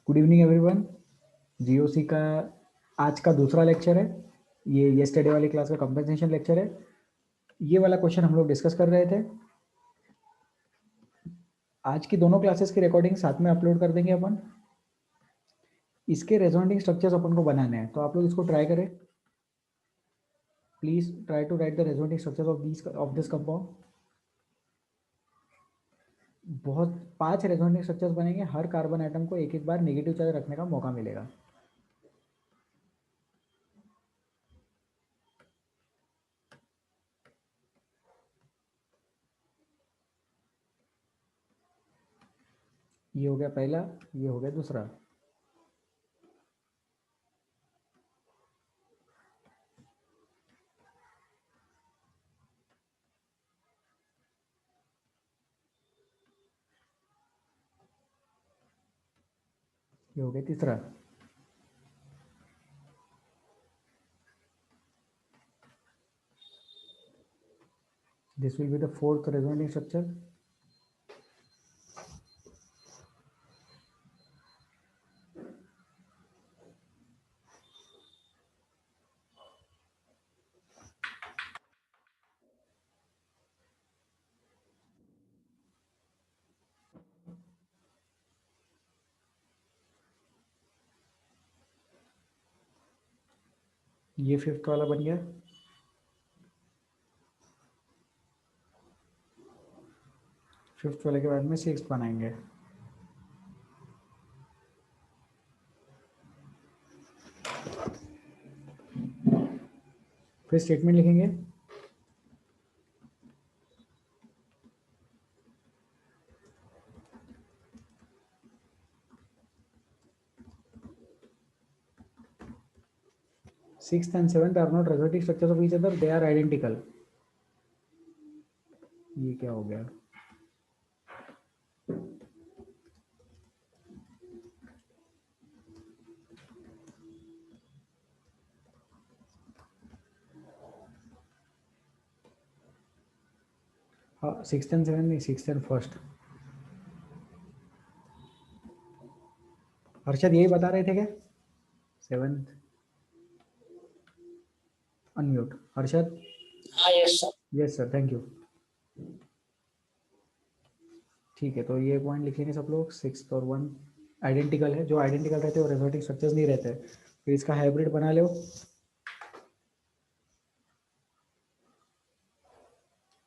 Good evening everyone. GOC का आज का दूसरा लेक्चर है। ये येस्टरडे वाली क्लास का कंपनसेशन लेक्चर है। ये वाला क्वेश्चन हम लोग डिस्कस कर रहे थे। आज की दोनों क्लासेस की रिकॉर्डिंग साथ में अपलोड कर देंगे अपन। इसके रेजोनेटिंग स्ट्रक्चर्स अपन को बनाने हैं, तो आप लोग इसको ट्राई करें। Please try to write the resonating structure of this compound. बहुत 5 रेजोनेटिंग स्ट्रक्चर्स बनेंगे। हर कार्बन आइटम को एक एक बार नेगेटिव चार्ज रखने का मौका मिलेगा। ये हो गया पहला, ये हो गया दूसरा। ये हो गया तीसरा। This will be the fourth resonating structure. ये फिफ्थ वाला बन गया। फिफ्थ वाले के बाद में सिक्स्थ बनाएंगे। फिर स्टेटमेंट लिखेंगे। Sixth and seventh are not resonating structures of each other, they are identical. ये क्या हो गया? हाँ, सिक्स्थ एंड सेवंथ नहीं, सिक्स्थ एंड फर्स्ट। हर्षद यही बता रहे थे क्या? Seventh unmute Harshad. हाँ yes sir. Yes sir, thank you. ठीक है, तो ये पॉइंट लिख लेंगे सब लोग। सिक्स और वन आइडेंटिकल है। जो आइडेंटिकल रहते हैं वो रेजोनेटिंग स्ट्रक्चर्स नहीं रहते। फिर इसका हाइब्रिड बना लो।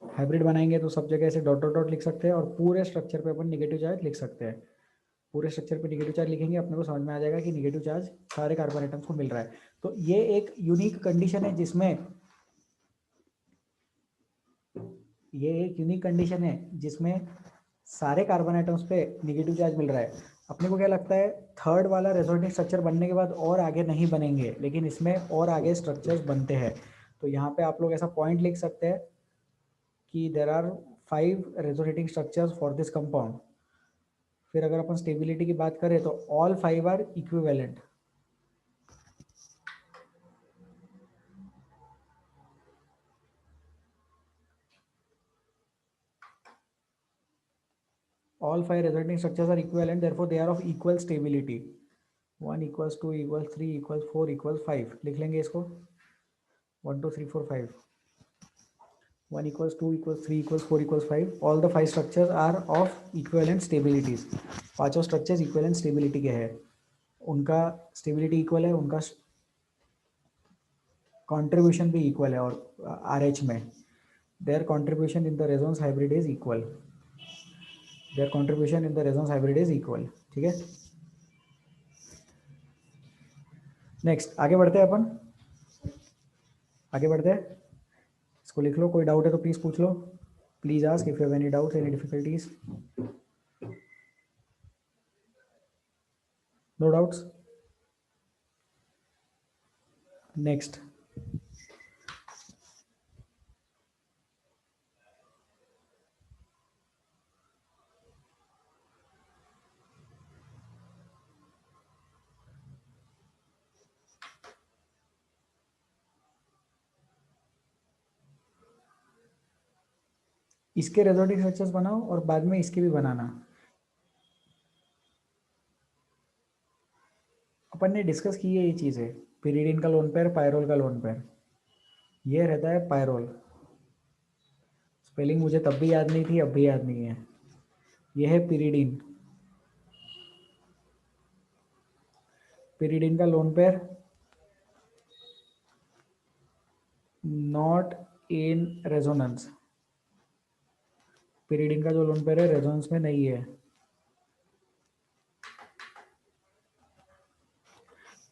हाइब्रिड बनाएंगे तो सब जगह ऐसे डॉट डॉट डॉट लिख सकते हैं और पूरे स्ट्रक्चर पे अपन नेगेटिव चार्ज लिख सकते हैं। पूरे स्ट्रक्चर पे नेगेटिव चार्ज लिखेंगे, अपने को समझ में आ जाएगा कि नेगेटिव चार्ज सारे कार्बन आइटम्स को मिल रहा है। तो ये एक यूनिक कंडीशन है जिसमें सारे कार्बन आइटम्स पे नेगेटिव चार्ज मिल रहा है। अपने को क्या लगता है, थर्ड वाला रेजोनेटिंग स्ट्रक्चर बनने के बाद और आगे नहीं बनेंगे, लेकिन इसमें और आगे स्ट्रक्चर्स बनते हैं। तो यहाँ पे आप लोग ऐसा पॉइंट लिख सकते हैं कि there are 5 resonating structures for this compound. फिर अगर अपन स्टेबिलिटी की बात करें तो all 5 are equivalent. All 5 resulting structures are equivalent, therefore they are of equal stability. 1 equals 2 equals 3 equals 4 equals 5 लिख लेंगे इसको। 1 2 3 4 5। 1 equals 2 equals 3 equals 4 equals 5. All the 5 structures are of equivalent stabilities. पांचों structures equivalent stability के हैं। उनका stability equal है, उनका contribution भी equal है, और RH में their contribution in the resonance hybrid is equal. Their contribution in the resonance hybrid is equal. ठीक है। नेक्स्ट आगे बढ़ते हैं अपन। आगे बढ़ते हैं, इसको लिख लो। कोई डाउट है तो प्लीज पूछ लो। Please ask if you have any doubt, any difficulties. No doubts. Next, इसके रेजोनेटिंग स्ट्रक्चर्स बनाओ और बाद में इसके भी बनाना। अपन ने डिस्कस की है ये चीज़ें, पिरिडीन का लोन पेयर, पायरोल का लोन पेयर। ये रहता है पायरोल। स्पेलिंग मुझे तब भी याद नहीं थी, अब भी याद नहीं है। ये है पिरिडीन। पिरिडीन का lone pair not in resonance. Pyridine का जो लोन पेयर है रेजोनेंस में नहीं है।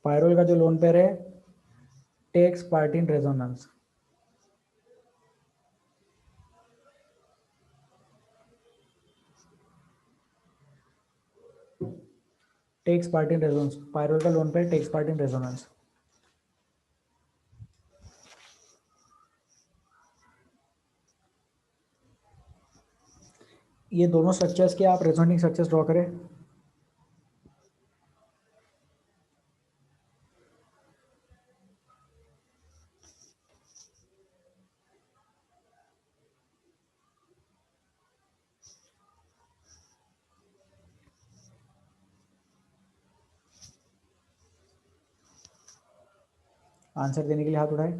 पायरोल का जो लोन पेयर है takes part in resonance. Takes part in resonance. Pyrrole का lone pair takes part in resonance. ये दोनों स्ट्रक्चर्स के आप रेजोनेटिंग स्ट्रक्चर्स ड्रॉ करें। आंसर देने के लिए हाथ उठाए।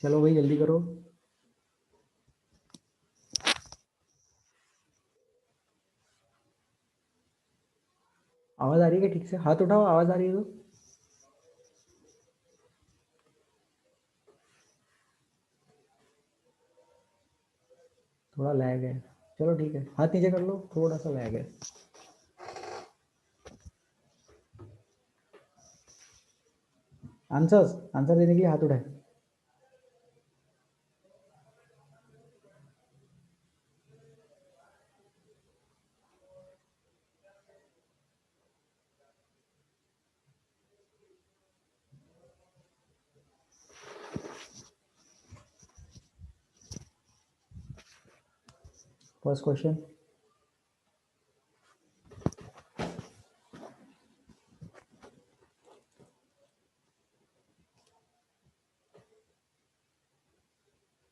चलो भाई जल्दी करो। आवाज आ रही है ठीक से? हाथ उठाओ, आवाज आ रही है तो। थोड़ा लैग है। चलो ठीक है, हाथ नीचे कर लो, थोड़ा सा लैग है। आंसर्स, आंसर देने के लिए हाथ उठाए। फर्स्ट क्वेश्चन,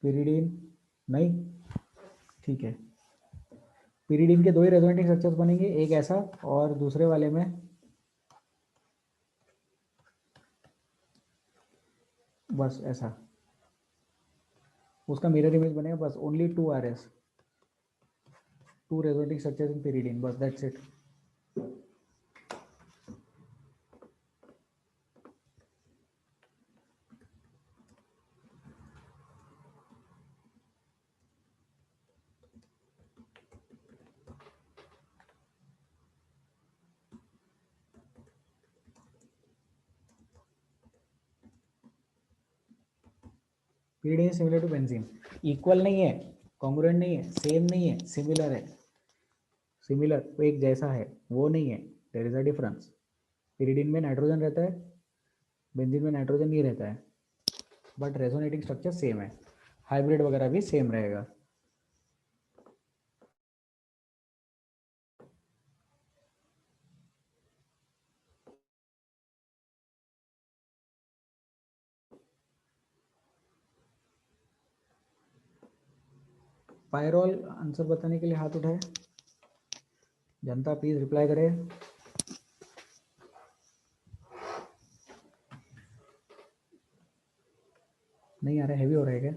पिरिडीन नहीं, ठीक है। पिरिडीन के दो ही रेजोनेटिंग स्ट्रक्चर्स बनेंगे, एक ऐसा और दूसरे वाले में बस ऐसा। उसका मिरर इमेज बनेगा बस। Only 2 RS, 2 resonating structures in pyridine, बस that's it. Pyridine is similar to benzene. Equal नहीं है, कॉन्ग्रुएंट नहीं है, सेम नहीं है, सिमिलर है। सिमिलर वो एक जैसा है, वो नहीं है। There is a difference. Pyridine में नाइट्रोजन रहता है, बेंजीन में नाइट्रोजन नहीं रहता है, बट रेजोनेटिंग स्ट्रक्चर सेम है। हाइब्रिड वगैरह भी सेम रहेगा। पायरोल आंसर बताने के लिए हाथ उठाए। जनता प्लीज रिप्लाई करे। नहीं आ रहा, हैवी हो रहा है क्या?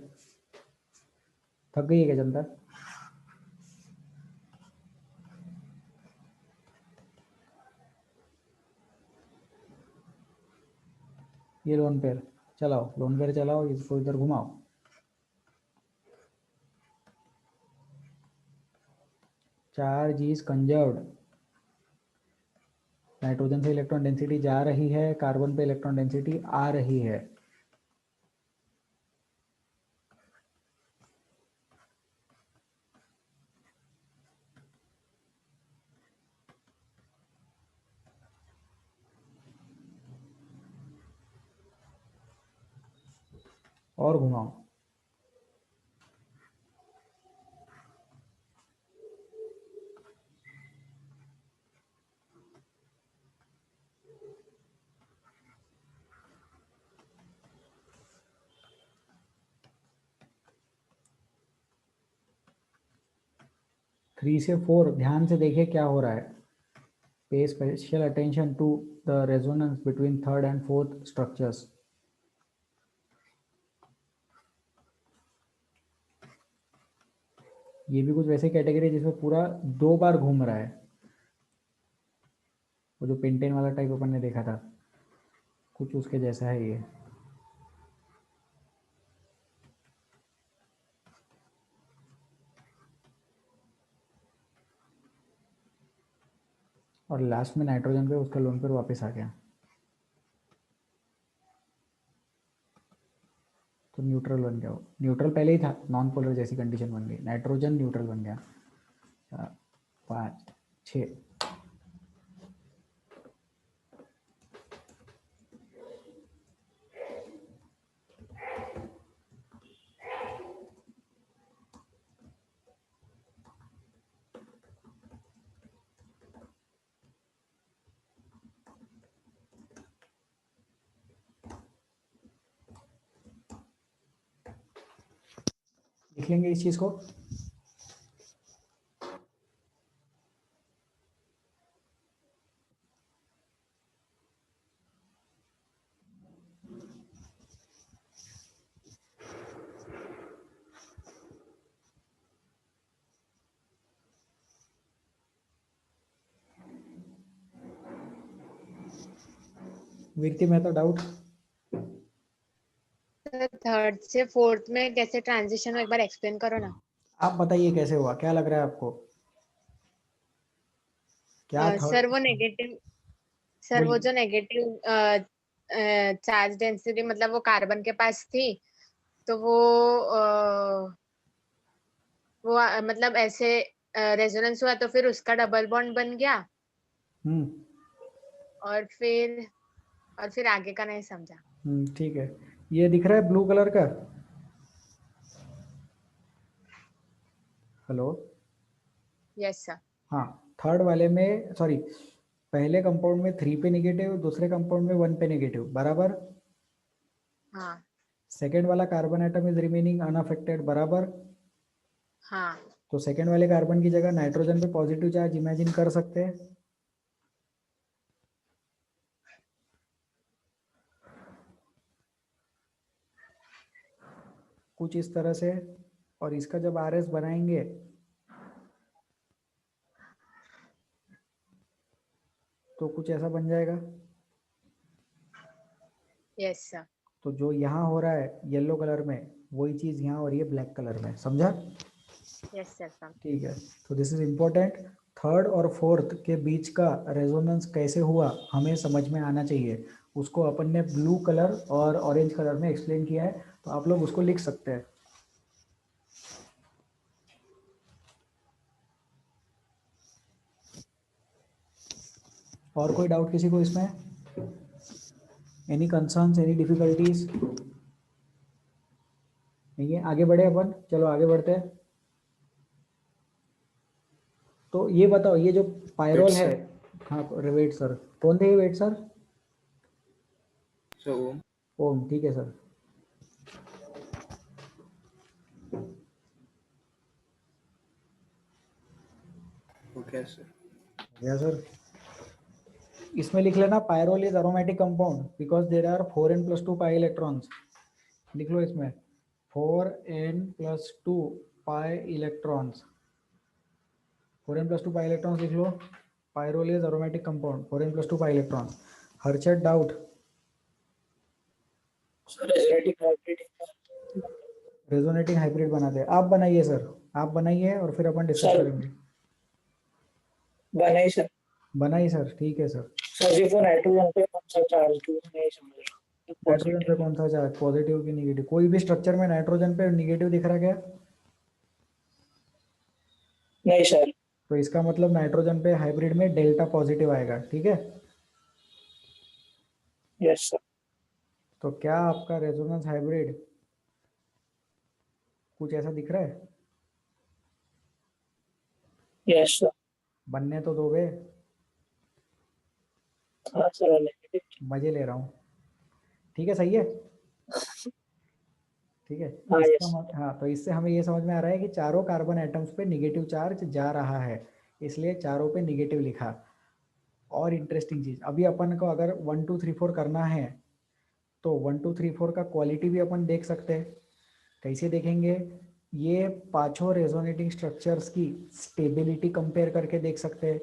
थक गई है क्या जनता? ये लोन पेयर चलाओ, लोन पेयर चलाओ, इसको इधर घुमाओ, चार्ज इज कंजर्व्ड, नाइट्रोजन से इलेक्ट्रॉन डेंसिटी जा रही है, कार्बन पे इलेक्ट्रॉन डेंसिटी आ रही है। और घुमाओ, थ्री से फोर ध्यान से देखिए क्या हो रहा है। Pay special attention to the resonance between third and fourth structures. ये भी कुछ वैसे कैटेगरी जिसमें पूरा 2 बार घूम रहा है, वो जो पेंटेन वाला टाइप अपन ने देखा था, कुछ उसके जैसा है ये। और लास्ट में नाइट्रोजन पे उसका लोन पर वापस आ गया, तो न्यूट्रल बन गया। न्यूट्रल पहले ही था, नॉन पोलर जैसी कंडीशन बन गई, नाइट्रोजन न्यूट्रल बन गया। 4 5 6। लिख लेंगे इस चीज को। वीरती में तो डाउट। थर्ड से फोर्थ में कैसे ट्रांजिशन, एक बार एक्सप्लेन करो ना। आप बताइए कैसे हुआ, क्या लग रहा है आपको, क्या सर थर्ड? वो नेगेटिव, सर वही वो जो नेगेटिव चार्ज डेंसिटी मतलब वो कार्बन के पास थी, तो मतलब ऐसे रेजोनेंस हुआ तो फिर उसका डबल बॉन्ड बन गया। हम्म और फिर आगे का नहीं समझा। ठीक है। ये दिख रहा है ब्लू कलर का, हेलो? Yes sir. हाँ, थर्ड वाले में, सॉरी, पहले कंपाउंड में 3 पे नेगेटिव, दूसरे कंपाउंड में 1 पे नेगेटिव, बराबर। हाँ सेकेंड वाला carbon atom is remaining unaffected, बराबर। हाँ तो सेकेंड वाले कार्बन की जगह नाइट्रोजन पे पॉजिटिव चार्ज इमेजिन कर सकते हैं, कुछ इस तरह से। और इसका जब आर एस बनाएंगे तो कुछ ऐसा बन जाएगा। Yes sir. तो जो यहाँ हो रहा है येलो कलर में, वही चीज़ यहाँ हो रही है ब्लैक कलर में, समझा? Yes sir. ठीक है, तो दिस इज इम्पोर्टेंट। थर्ड और फोर्थ के बीच का रेजोनेंस कैसे हुआ हमें समझ में आना चाहिए, उसको अपन ने ब्लू कलर और ऑरेंज कलर में एक्सप्लेन किया है, तो आप लोग उसको लिख सकते हैं। और कोई डाउट किसी को इसमें? Any concerns, any difficulties? नहीं है, आगे बढ़े अपन, चलो आगे बढ़ते हैं। तो ये बताओ, ये जो पायरोल है, हाँ वेट सर, कौन थे ये वेट सर? ओम। ओम, ठीक है सर। Okay sir. या सर, इसमें लिख लेना pyrrole is aromatic compound because there are 4n+2 pi electrons. लिख लो इसमें 4n+2 pi electrons, 4n+2 pi electrons लिख लो। Pyrrole is aromatic compound, 4n+2 pi electrons. Harshad doubt? Sir resonating hybrid resonating hybrid बनाते हैं, आप बनाइए सर, आप बनाइए और फिर अपन डिस्कस सर करेंगे। बनाई सर। बनाइए सर, ठीक है सर। सर जी वो नाइट्रोजन पे कौन सा चार्ज दूं नहीं समझ रहा। नाइट्रोजन पे पॉजिटिव। कौन सा चार्ज, पॉजिटिव की नेगेटिव? कोई भी स्ट्रक्चर में नाइट्रोजन पे नेगेटिव दिख रहा क्या? नहीं सर। तो इसका मतलब नाइट्रोजन पे हाइब्रिड में डेल्टा पॉजिटिव आएगा, ठीक है। Yes sir. तो क्या आपका रेजोनेंस हाइब्रिड कुछ ऐसा दिख रहा है? Yes sir. बनने तो दो बे, हाँ सर नेगेटिव। मजे ले रहा हूँ, ठीक है, सही है, ठीक है। हाँ इसका यस। हाँ, तो इससे हमें ये समझ में आ रहा है कि चारों कार्बन एटम्स पे निगेटिव चार्ज जा रहा है, इसलिए चारों पे निगेटिव लिखा। और इंटरेस्टिंग चीज, अभी अपन को अगर 1 2 3 4 करना है तो 1 2 3 4 का क्वालिटी भी अपन देख सकते हैं। कैसे देखेंगे? ये पांचों रेजोनेटिंग स्ट्रक्चर्स की स्टेबिलिटी कंपेयर करके देख सकते हैं।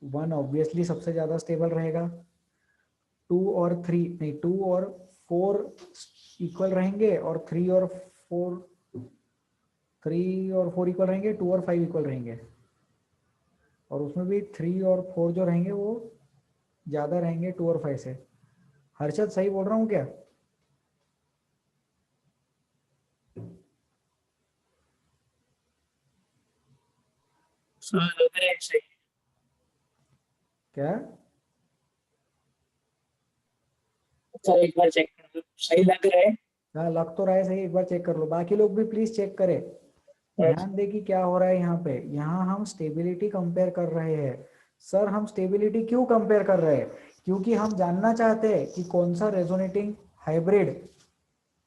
1 ऑब्वियसली सबसे ज़्यादा स्टेबल रहेगा, 2 और 3 नहीं, 2 और 4 इक्वल रहेंगे, और 3 और 4 इक्वल रहेंगे, 2 और 5 इक्वल रहेंगे, और उसमें भी 3 और 4 जो रहेंगे वो ज़्यादा रहेंगे 2 और 5 से। हर्षद सही बोल रहा हूँ क्या? सर लग रहा है सही। क्या? सर एक बार चेक कर लो सही लग रहा है। हाँ, लग तो रहा है सही, एक बार चेक कर लो, बाकी लोग भी प्लीज चेक करें। यस। ध्यान दे कि क्या हो रहा है यहाँ पे, यहाँ हम स्टेबिलिटी कंपेयर कर रहे हैं। सर हम स्टेबिलिटी क्यों कंपेयर कर रहे हैं? क्योंकि हम जानना चाहते हैं कि कौन सा रेजोनेटिंग हाइब्रिड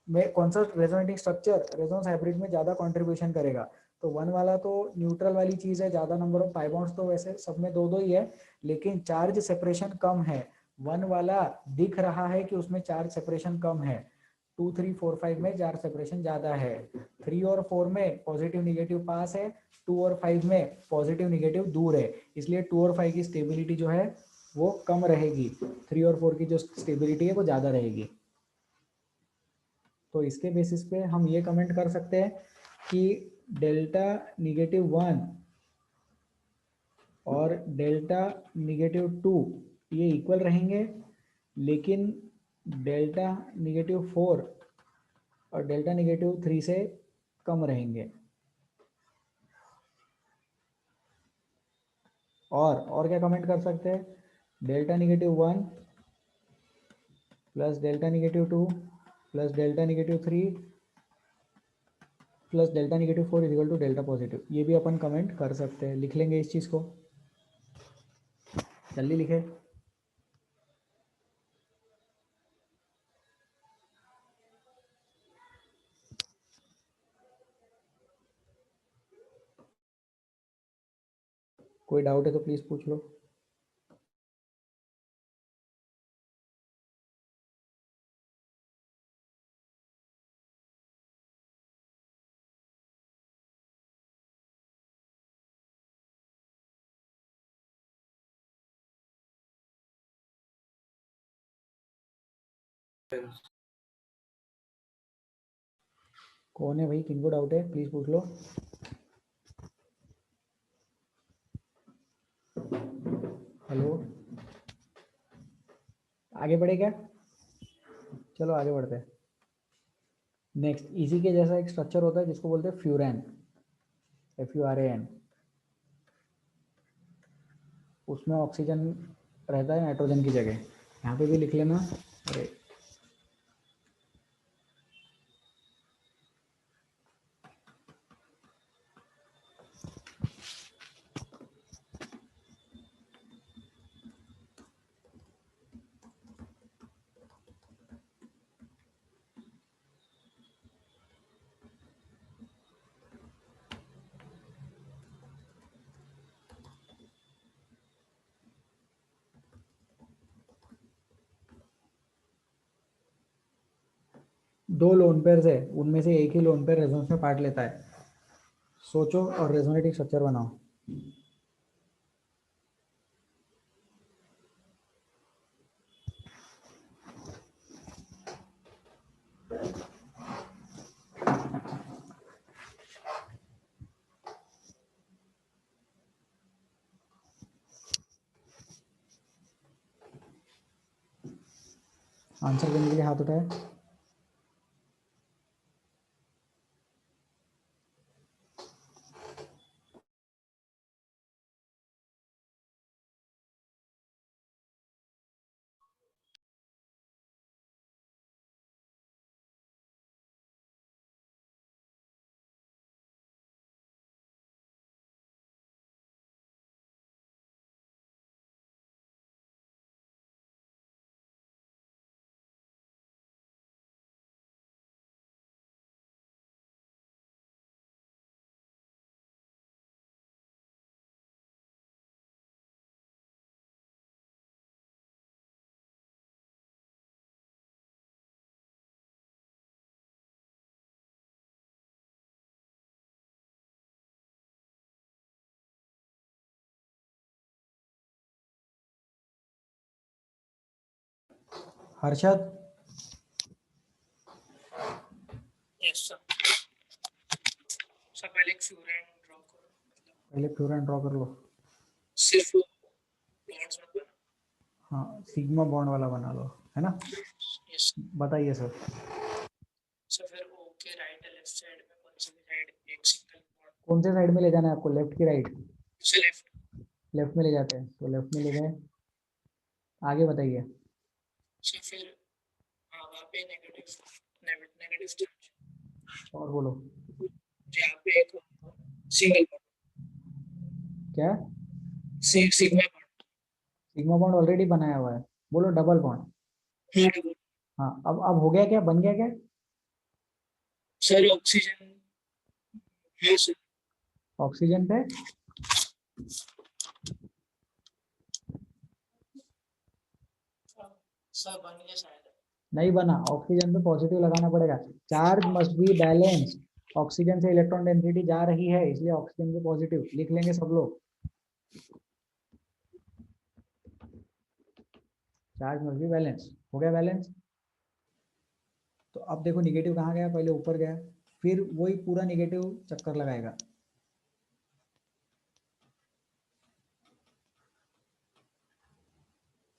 में, कौन सा रेजोनेटिंग स्ट्रक्चर रेजोनेंस हाइब्रिड में ज्यादा कंट्रीब्यूशन करेगा। तो 1 वाला तो न्यूट्रल वाली चीज है, ज्यादा नंबर ऑफ पाई बॉन्ड्स तो वैसे सब में दो दो ही है, लेकिन चार्ज सेपरेशन कम है। 1 वाला दिख रहा है कि उसमें चार्ज सेपरेशन कम है, 2 3 4 5 में चार्ज सेपरेशन ज्यादा है, 3 और 4 में पॉजिटिव निगेटिव पास है, 2 और 5 में पॉजिटिव निगेटिव दूर है, इसलिए 2 और 5 की स्टेबिलिटी जो है वो कम रहेगी, 3 और 4 की जो स्टेबिलिटी है वो ज्यादा रहेगी। तो इसके बेसिस पे हम ये कमेंट कर सकते हैं कि डेल्टा -1 और डेल्टा -2 ये इक्वल रहेंगे, लेकिन डेल्टा -4 और डेल्टा -3 से कम रहेंगे। और क्या कमेंट कर सकते हैं? Delta -1 plus delta -2 plus delta -3 plus delta -4 is equal to delta positive. ये भी अपन कमेंट कर सकते हैं, लिख लेंगे इस चीज़ को, जल्दी लिखे। कोई डाउट है तो प्लीज़ पूछ लो। कौन है भाई, किनको डाउट है प्लीज़ पूछ लो। हेलो, आगे बढ़े क्या? चलो आगे बढ़ते हैं। नेक्स्ट, इसी के जैसा एक स्ट्रक्चर होता है जिसको बोलते हैं फ्यूरैन, FURAN। उसमें ऑक्सीजन रहता है नाइट्रोजन की जगह, यहाँ पे भी लिख लेना। अरे, दो लोन पेयर्स है, उनमें से एक ही लोन पेयर रेजोनेंस में पार्ट लेता है। सोचो और रेजोनेटिंग स्ट्रक्चर बनाओ। आंसर देने के लिए हाथ उठाए। Harshad, yes sir. सर पहले एक फ्यूरेन ड्रॉ करो, मतलब पहले फ्यूरन ड्रॉ कर लो। सिर्फ बॉन्ड्स मत बना। हाँ, सिग्मा बॉन्ड वाला बना लो, है ना। यस बताइए सर। सर। फिर ओ के राइट है, लेफ्ट साइड में कौन सी साइड एक सिंगल बॉन्ड कौन से साइड में ले जाना है आपको, लेफ्ट की राइट? से लेफ्ट। लेफ्ट में ले जाते हैं, तो लेफ्ट में ले गए। आगे बताइए। सर फिर हाँ वहाँ पे नेगेटिव चार्ज। और बोलो। यहाँ पे एक सिंगल बॉन्ड, क्या? Sigma bond. Sigma bond already बनाया हुआ है, बोलो डबल बॉन्ड। हाँ डबल। हाँ, अब हो गया क्या, बन गया क्या? सर ऑक्सीजन है सर। ऑक्सीजन पे सर बन गया शायद। नहीं बना, ऑक्सीजन पे पॉजिटिव लगाना पड़ेगा। Charge must be balance. Oxygen से इलेक्ट्रॉन डेंसिटी जा रही है, इसलिए ऑक्सीजन पे पॉजिटिव लिख लेंगे सब लोग। चार्ज मस्ट बी बैलेंस, हो गया बैलेंस। तो अब देखो निगेटिव कहाँ गया, पहले ऊपर गया, फिर वही पूरा निगेटिव चक्कर लगाएगा।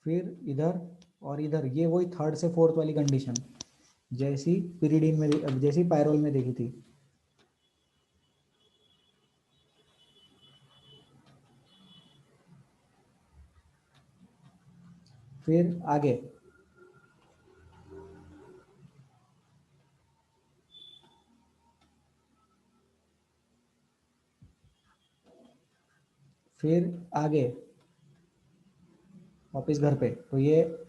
फिर इधर और इधर, ये वही थर्ड से फोर्थ वाली कंडीशन जैसी पिरिडीन में, जैसी पायरोल में देखी थी। फिर आगे फिर आगे वापिस घर पे। तो ये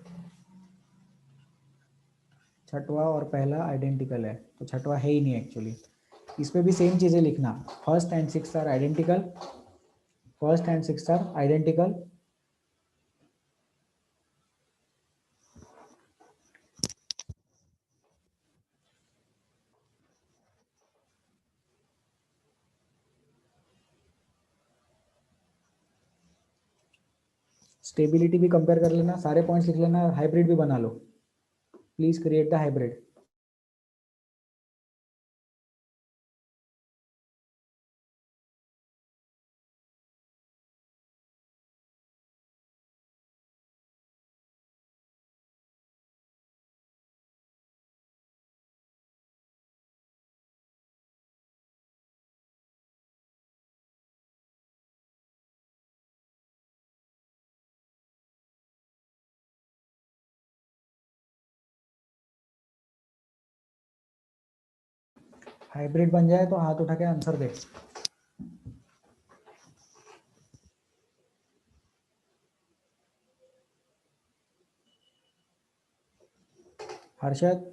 छठवा और पहला आइडेंटिकल है, तो छठवा है ही नहीं एक्चुअली। इस पे भी सेम चीज़ें लिखना, first and sixth are identical, first and sixth are identical. Stability भी कंपेयर कर लेना, सारे पॉइंट्स लिख लेना, हाइब्रिड भी बना लो। Please create the hybrid. Hybrid बन जाए तो हाथ उठा के आंसर दे। Harshad,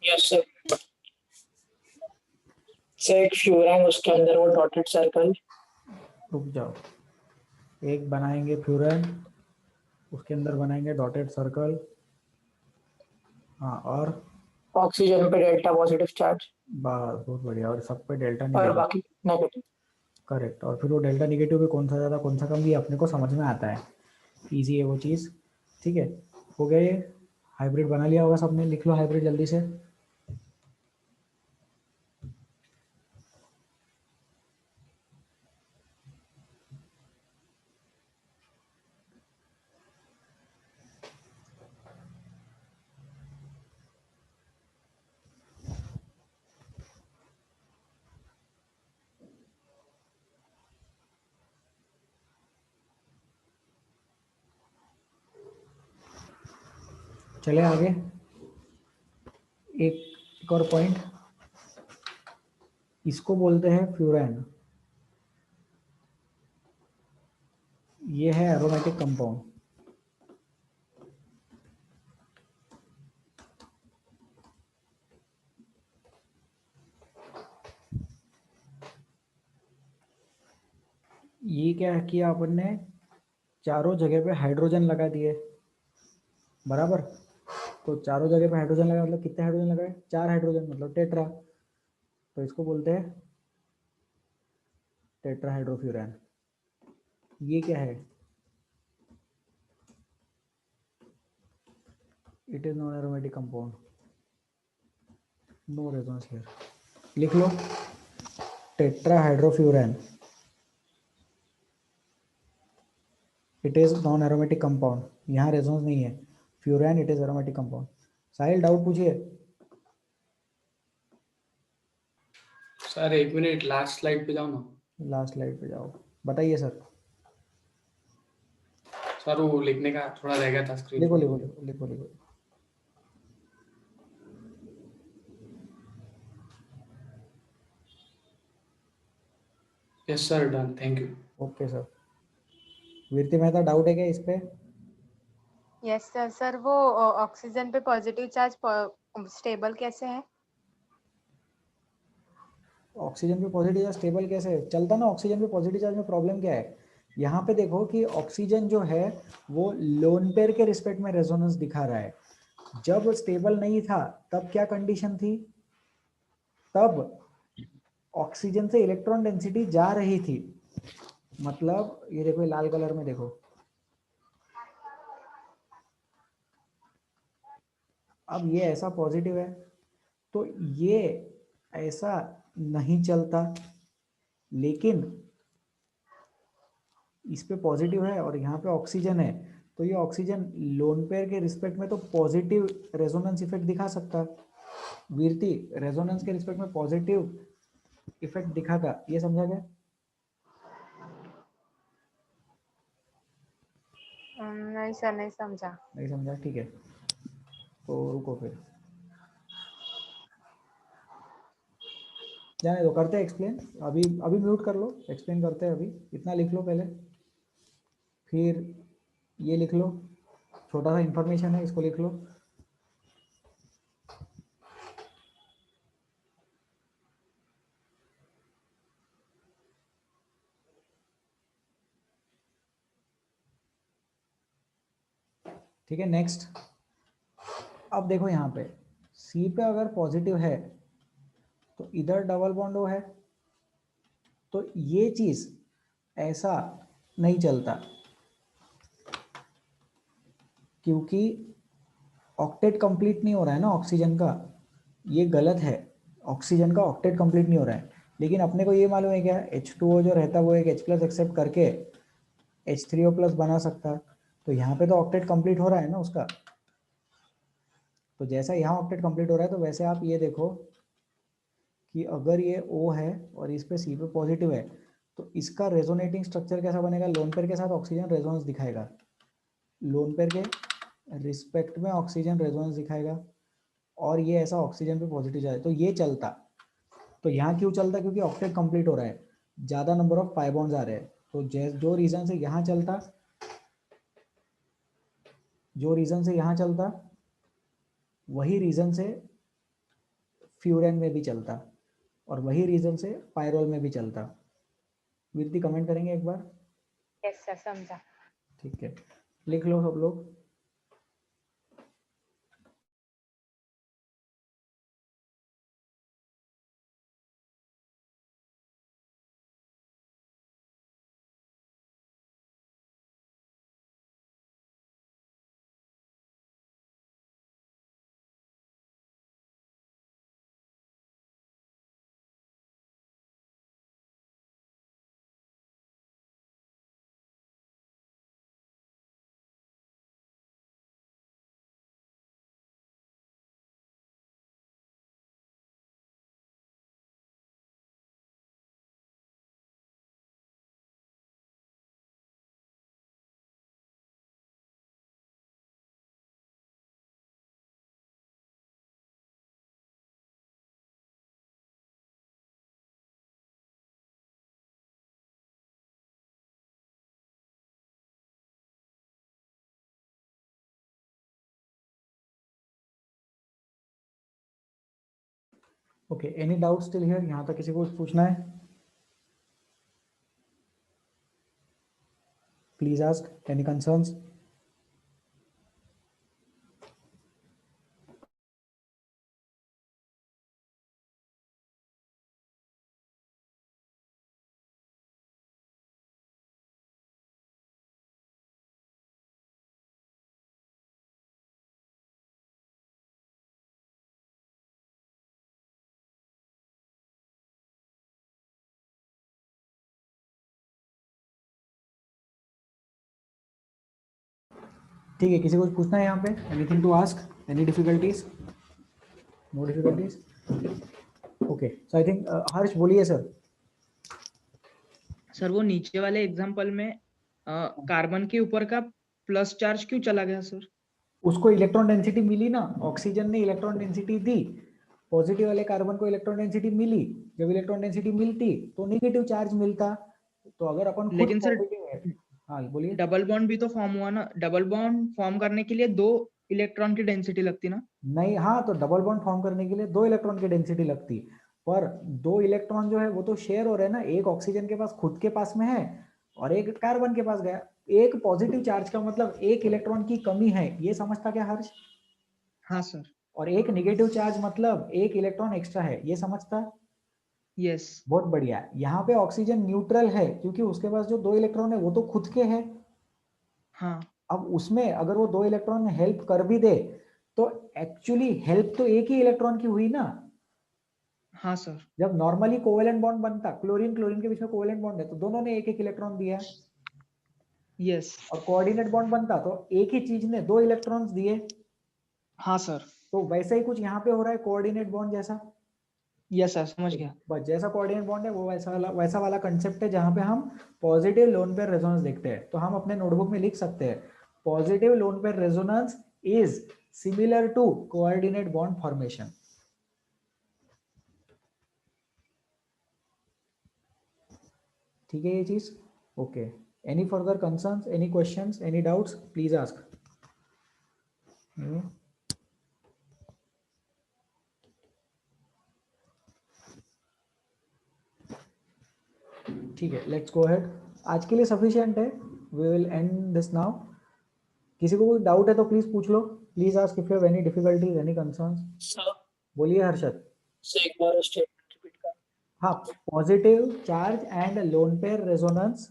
yes sir. सर एक फ्यूरन, उसके अंदर वो डॉटेड सर्कल। रुक जाओ, एक बनाएंगे फ्यूरन, उसके अंदर बनाएंगे डॉटेड सर्कल। हाँ, और ऑक्सीजन पे डेल्टा पॉजिटिव चार्ज बस बहुत बढ़िया, और सब पे डेल्टा और निगेटिव। बाकी नेगेटिव। करेक्ट, और फिर वो डेल्टा निगेटिव भी कौन सा ज़्यादा कौन सा कम, भी अपने को समझ में आता है, इजी है वो चीज़। ठीक है, हो गया ये। हाइब्रिड बना लिया होगा सबने, लिख लो हाइब्रिड जल्दी से। चले आगे, एक और पॉइंट, इसको बोलते हैं फ्यूरैन। ये है एरोमेटिक कंपाउंड। ये क्या किया अपन ने, चारों जगह पे हाइड्रोजन लगा दिए, बराबर। तो चारों जगह पे हाइड्रोजन लगा मतलब कितने हाइड्रोजन लगाए, 4 हाइड्रोजन, मतलब टेट्रा। तो इसको बोलते हैं टेट्राहाइड्रोफ्यूरैन। ये क्या है, it is non aromatic compound, no resonance here, लिख लो tetrahydrofuran, it is non aromatic compound. यहाँ रेजोनेंस नहीं है, furan it is aromatic compound. Sahil doubt पूछिए। सर 1 मिनट, लास्ट स्लाइड पे जाओ ना। लास्ट स्लाइड पे जाओ, बताइए सर। सर वो लिखने का थोड़ा रह गया था स्क्रीन लिखो पर। लिखो लिखो लिखो लिखो। Yes sir, done, thank you. Okay sir. Virti Mehta doubt है क्या इस पे? Yes sir. सर वो ऑक्सीजन पे पॉजिटिव चार्ज स्टेबल कैसे है? ऑक्सीजन पे पॉजिटिव चार्ज स्टेबल कैसे है? चलता ना ऑक्सीजन पे पॉजिटिव चार्ज में, प्रॉब्लम क्या है? यहाँ पे देखो कि ऑक्सीजन जो है वो लोन पेयर के रिस्पेक्ट में रेजोनेंस दिखा रहा है। जब स्टेबल नहीं था तब क्या कंडीशन थी, तब ऑक्सीजन से इलेक्ट्रॉन डेंसिटी जा रही थी, मतलब ये देखो लाल कलर में देखो, अब ये ऐसा पॉजिटिव है तो ये ऐसा नहीं चलता, लेकिन इस पे पॉजिटिव है और यहाँ पे ऑक्सीजन है, तो ये ऑक्सीजन लोन पेयर के रिस्पेक्ट में तो पॉजिटिव रेजोनेंस इफेक्ट दिखा सकता है। वीरती, रेजोनेंस के रिस्पेक्ट में पॉजिटिव इफेक्ट दिखा था, ये समझा गया? नहीं सर, नहीं समझा। नहीं समझा, ठीक है तो रुको फिर, जाने दो, करते हैं एक्सप्लेन। अभी अभी म्यूट कर लो, एक्सप्लेन करते हैं। अभी इतना लिख लो पहले, फिर ये लिख लो, छोटा सा इंफॉर्मेशन है, इसको लिख लो। ठीक है, नेक्स्ट। अब देखो यहाँ पे सी पे अगर पॉजिटिव है तो इधर डबल बॉन्ड ओ है, तो ये चीज ऐसा नहीं चलता, क्योंकि ऑक्टेट कंप्लीट नहीं हो रहा है ना ऑक्सीजन का, ये गलत है। ऑक्सीजन का ऑक्टेट कंप्लीट नहीं हो रहा है, लेकिन अपने को ये मालूम है क्या, H2O जो रहता है वो एक H प्लस एक्सेप्ट करके H3O प्लस बना सकता है। तो यहाँ पे तो ऑक्टेट कंप्लीट हो रहा है ना उसका, तो जैसा यहाँ ऑक्टेट कंप्लीट हो रहा है तो वैसे आप ये देखो कि अगर ये O है और इस पे C पे पॉजिटिव है, तो इसका रेजोनेटिंग स्ट्रक्चर कैसा बनेगा, लोन पेयर के साथ ऑक्सीजन रेजोनेंस दिखाएगा, लोन पेयर के रिस्पेक्ट में ऑक्सीजन रेजोनेंस दिखाएगा, और ये ऐसा ऑक्सीजन पे पॉजिटिव जाए तो ये चलता। तो यहाँ क्यों चलता, क्योंकि ऑक्टेट कंप्लीट हो रहा है, ज़्यादा नंबर ऑफ पाई बॉन्ड्स आ रहे हैं, तो जो रीज़न से यहाँ चलता, जो रीज़न से यहाँ चलता वही रीज़न से फ्यूरेन में भी चलता, और वही रीज़न से पायरोल में भी चलता। वीरती कमेंट करेंगे एक बार? यस सर, समझा। ठीक है, लिख लो सब लोग। Okay, any doubt still here? यहाँ तक किसी को कुछ पूछना है? Please ask, any concerns? ठीक है, किसी को कुछ पूछना है यहाँ पे? Anything to ask? Any difficulties? No difficulties? Okay, so I think Harsh बोलिए सर। सर वो नीचे वाले एग्जांपल में कार्बन के ऊपर का प्लस चार्ज क्यों चला गया सर? उसको इलेक्ट्रॉन डेंसिटी मिली ना, ऑक्सीजन ने इलेक्ट्रॉन डेंसिटी दी, पॉजिटिव वाले कार्बन को इलेक्ट्रॉन डेंसिटी मिली। जब इलेक्ट्रॉन डेंसिटी मिलती तो नेगेटिव चार्ज मिलता। तो अगर अपन खुद लेकिन सर पॉजिटिव है, हाँ बोलिए। डबल बॉन्ड भी तो फॉर्म हुआ ना, डबल बॉन्ड फॉर्म करने के लिए 2 इलेक्ट्रॉन की डेंसिटी लगती ना? नहीं, हाँ, तो डबल बॉन्ड फॉर्म करने के लिए 2 इलेक्ट्रॉन की डेंसिटी लगती, पर 2 इलेक्ट्रॉन जो है वो तो शेयर हो रहे हैं ना, एक ऑक्सीजन के पास खुद के पास में है और एक कार्बन के पास गया। एक पॉजिटिव चार्ज का मतलब एक इलेक्ट्रॉन की कमी है, ये समझता क्या हर्ष? हाँ सर। और एक नेगेटिव चार्ज मतलब एक इलेक्ट्रॉन एक्स्ट्रा है, ये समझता? यस। बहुत बढ़िया। यहाँ पे ऑक्सीजन न्यूट्रल है क्योंकि उसके पास जो 2 इलेक्ट्रॉन है वो तो खुद के हैं। हाँ। अब उसमें अगर वो 2 इलेक्ट्रॉन हेल्प कर भी दे तो एक्चुअली हेल्प तो एक ही इलेक्ट्रॉन की हुई ना। हाँ सर। जब नॉर्मली कोवेलेंट बॉन्ड बनता, क्लोरीन क्लोरीन के बीच में कोवेलेंट बॉन्ड है तो दोनों ने एक एक इलेक्ट्रॉन दिया, यस। और कोऑर्डिनेट बॉन्ड बनता तो एक ही चीज ने 2 इलेक्ट्रॉन्स दिए। हाँ सर। तो वैसा ही कुछ यहाँ पे हो रहा है, कोऑर्डिनेट बॉन्ड जैसा। यस सर, समझ गया। बस जैसा कोऑर्डिनेट बॉन्ड है वो वैसा वाला कंसेप्ट है जहाँ पे हम पॉजिटिव लोन पेयर रेजोनेंस देखते हैं। तो हम अपने नोटबुक में लिख सकते हैं, positive lone pair resonance is similar to coordinate bond formation. ठीक है ये चीज? Okay, any further concerns, any questions, any doubts? Please ask. ठीक है, लेट्स गो अहेड। आज के लिए सफिशिएंट है, we will end this now. किसी को कोई डाउट है तो प्लीज पूछ लो। Please ask if you have any difficulties, any concerns. Sir बोलिए हर्षद। से एक बार स्टेटमेंट रिपीट कर। हाँ, positive charge and lone pair resonance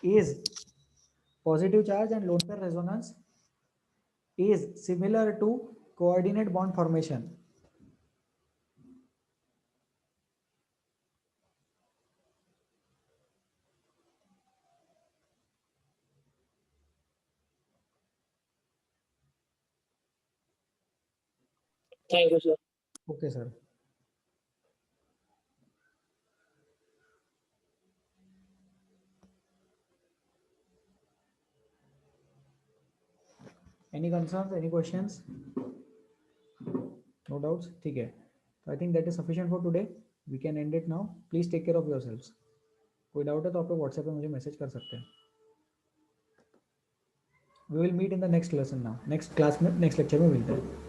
is, positive charge and lone pair resonance is similar to coordinate bond formation. Thank you sir. Okay sir. Any concerns, any questions? No doubts? ठीक है, तो I think that is sufficient for today. We can end it now. Please take care of yourselves. कोई doubt है तो आप लोग WhatsApp पे मुझे मैसेज कर सकते हैं। We will meet in the next lesson now. Next class में, next lecture में मिलते हैं।